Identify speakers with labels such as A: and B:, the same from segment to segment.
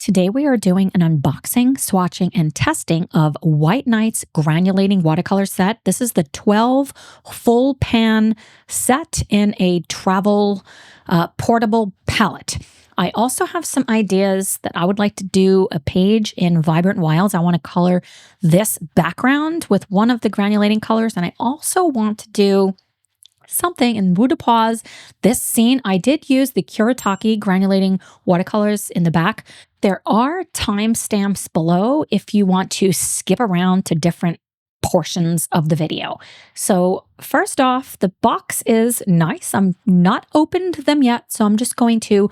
A: Today we are doing an unboxing, swatching, and testing of White Knight's Granulating Watercolor set. This is the 12 full pan set in a travel portable palette. I also have some ideas that I would like to do a page in Vibrant Wilds. I want to color this background with one of the granulating colors, and I also want to do something in Bout de Pause. This scene, I did use the Kuratake Granulating Watercolors in the back. There are timestamps below if you want to skip around to different portions of the video. So first off, the box is nice. I'm not opened them yet, so I'm just going to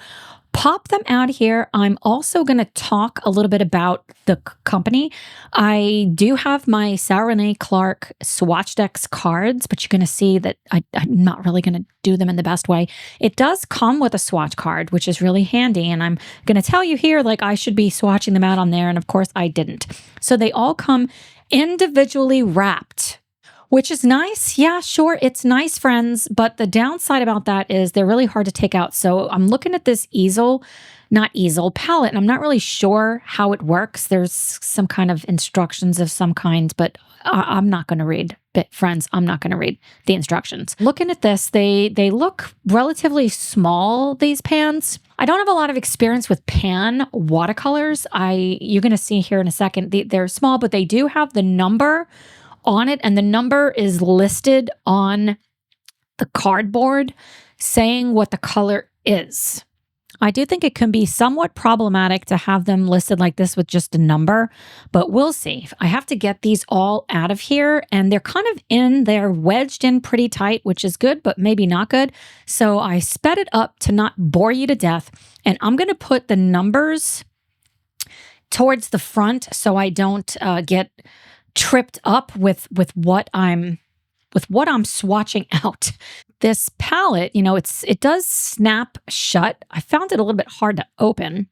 A: pop them out here. I'm also going to talk a little bit about the company. I do have my Sarah Renee Clark Swatch Decks cards, but you're going to see that I'm not really going to do them in the best way. It does come with a swatch card, which is really handy. And I'm going to tell you here, like I should be swatching them out on there. And of course I didn't. So they all come individually wrapped, which is nice. Yeah, sure. It's nice, friends. But the downside about that is they're really hard to take out. So I'm looking at this palette, and I'm not really sure how it works. There's some kind of instructions of some kind, but I'm not going to read it, friends. I'm not going to read the instructions. Looking at this, they look relatively small, these pans. I don't have a lot of experience with pan watercolors. You're going to see here in a second, they're small, but they do have the number on it, and the number is listed on the cardboard saying what the color is. I do think it can be somewhat problematic to have them listed like this with just a number, but we'll see. I have to get these all out of here, and they're kind of they're wedged in pretty tight, which is good, but maybe not good. So I sped it up to not bore you to death, and I'm going to put the numbers towards the front so I don't get tripped up with what I'm swatching out. This palette, it does snap shut. I found it a little bit hard to open.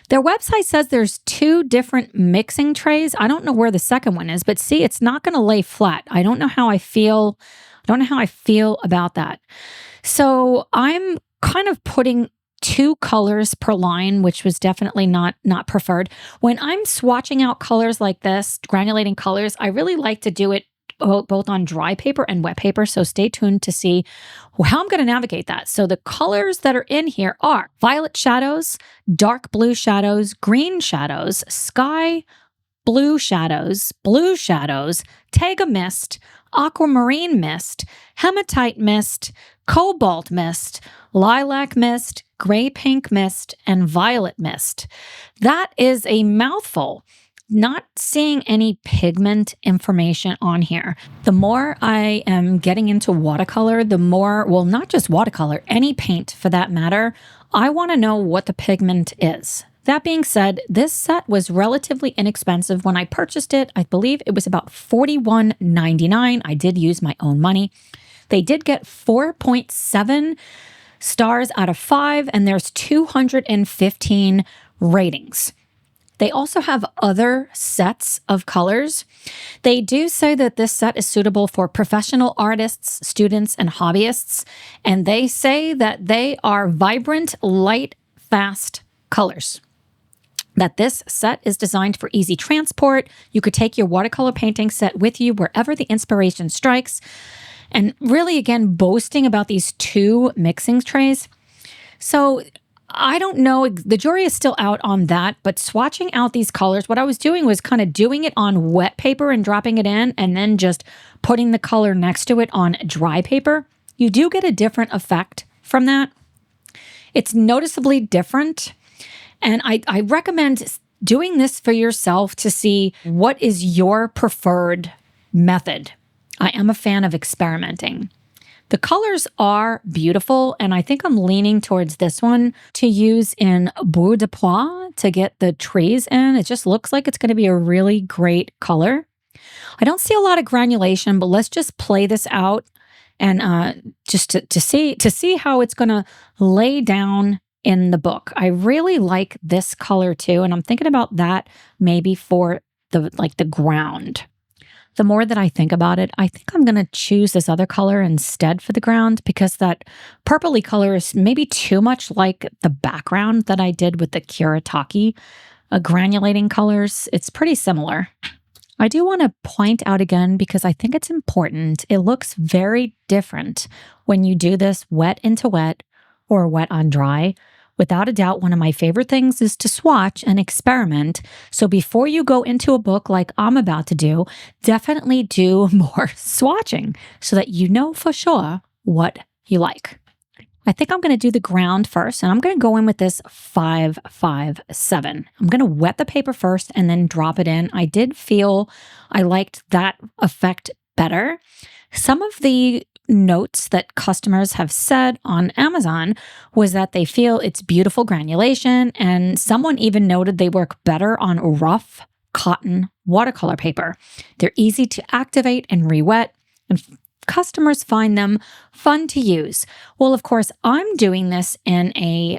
A: Their website says there's 2 different mixing trays. I don't know where the second one is, but see, it's not going to lay flat. I don't know how I feel. I don't know how I feel about that. So I'm kind of putting 2 colors per line, which was definitely not preferred. When I'm swatching out colors like this, granulating colors, I really like to do it both on dry paper and wet paper. So stay tuned to see how I'm going to navigate that. So the colors that are in here are violet shadows, dark blue shadows, green shadows, sky blue shadows, taiga mist, aquamarine mist, hematite mist, cobalt mist, lilac mist, gray pink mist, and violet mist. That is a mouthful. Not seeing any pigment information on here. The more I am getting into watercolor, the more, well, not just watercolor, any paint for that matter, I want to know what the pigment is. That being said, this set was relatively inexpensive when I purchased it. I believe it was about $41.99. I did use my own money. They did get 4.7 stars out of 5, and there's 215 ratings. They also have other sets of colors. They do say that this set is suitable for professional artists, students, and hobbyists. And they say that they are vibrant, light, fast colors. That this set is designed for easy transport. You could take your watercolor painting set with you wherever the inspiration strikes. And really, again, boasting about these 2 mixing trays. So I don't know, the jury is still out on that, but swatching out these colors, what I was doing was kind of doing it on wet paper and dropping it in, and then just putting the color next to it on dry paper. You do get a different effect from that. It's noticeably different, and I recommend doing this for yourself to see what is your preferred method. I am a fan of experimenting. The colors are beautiful, and I think I'm leaning towards this one to use in Bout de Pause to get the trees in. It just looks like it's going to be a really great color. I don't see a lot of granulation, but let's just play this out and just to see how it's going to lay down in the book. I really like this color too, and I'm thinking about that maybe for the ground. The more that I think about it, I think I'm going to choose this other color instead for the ground because that purpley color is maybe too much like the background that I did with the Kuratake granulating colors. It's pretty similar. I do want to point out again because I think it's important. It looks very different when you do this wet into wet or wet on dry. Without a doubt, one of my favorite things is to swatch and experiment. So before you go into a book like I'm about to do, definitely do more swatching so that you know for sure what you like. I think I'm going to do the ground first, and I'm going to go in with this 557. I'm going to wet the paper first and then drop it in. I did feel I liked that effect better. Some of the notes that customers have said on Amazon was that they feel it's beautiful granulation, and someone even noted they work better on rough cotton watercolor paper. They're easy to activate and re-wet, and customers find them fun to use. Well, of course, I'm doing this in a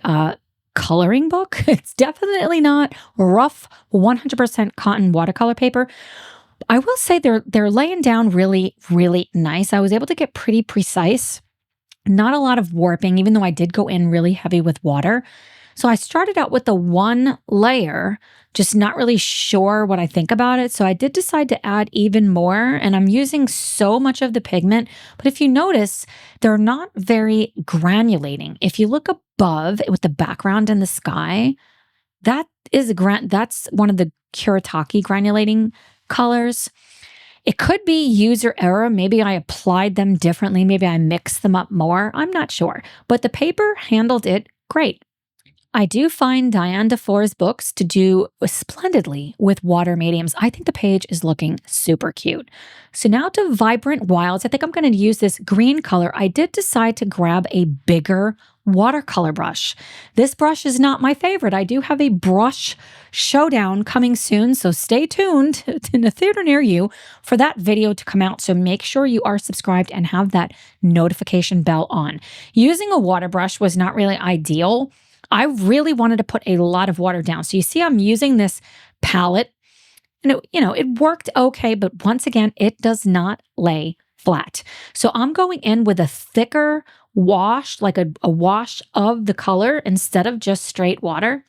A: coloring book. It's definitely not rough 100% cotton watercolor paper. I will say they're laying down really, really nice. I was able to get pretty precise. Not a lot of warping, even though I did go in really heavy with water. So I started out with the one layer, just not really sure what I think about it. So I did decide to add even more, and I'm using so much of the pigment. But if you notice, they're not very granulating. If you look above with the background in the sky, that's one of the Kuratake granulating colors. It could be user error. Maybe I applied them differently. Maybe I mixed them up more. I'm not sure. But the paper handled it great. I do find Diane Dufour's books to do splendidly with water mediums. I think the page is looking super cute. So now to Vibrant Wilds. I think I'm going to use this green color. I did decide to grab a bigger watercolor brush. This brush is not my favorite. I do have a brush showdown coming soon, so stay tuned in the theater near you for that video to come out. So make sure you are subscribed and have that notification bell on. Using a water brush was not really ideal. I really wanted to put a lot of water down. So you see I'm using this palette, and it worked okay, but once again, it does not lay flat. So I'm going in with a thicker wash, like a wash of the color instead of just straight water.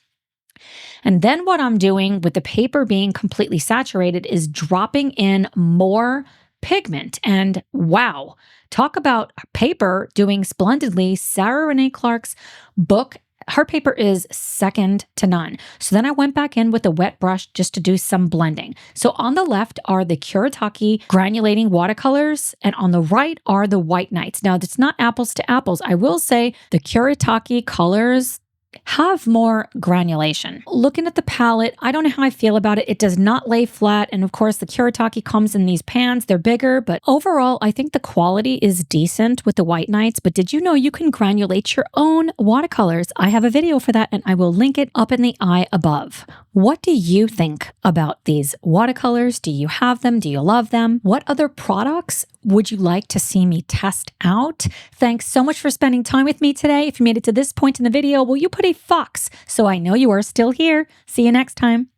A: And then what I'm doing with the paper being completely saturated is dropping in more pigment. And wow, talk about paper doing splendidly. Sarah Renee Clark's book, her paper is second to none. So then I went back in with a wet brush just to do some blending. So on the left are the Kuratake Granulating Watercolors, and on the right are the White Knights. Now, it's not apples to apples. I will say the Kuratake colors have more granulation. Looking at the palette, I don't know how I feel about it. It does not lay flat. And of course, the Kuratake comes in these pans. They're bigger, but overall, I think the quality is decent with the White Knights. But did you know you can granulate your own watercolors? I have a video for that, and I will link it up in the eye above. What do you think about these watercolors? Do you have them? Do you love them? What other products would you like to see me test out? Thanks so much for spending time with me today. If you made it to this point in the video, will you put a fox so I know you are still here? See you next time.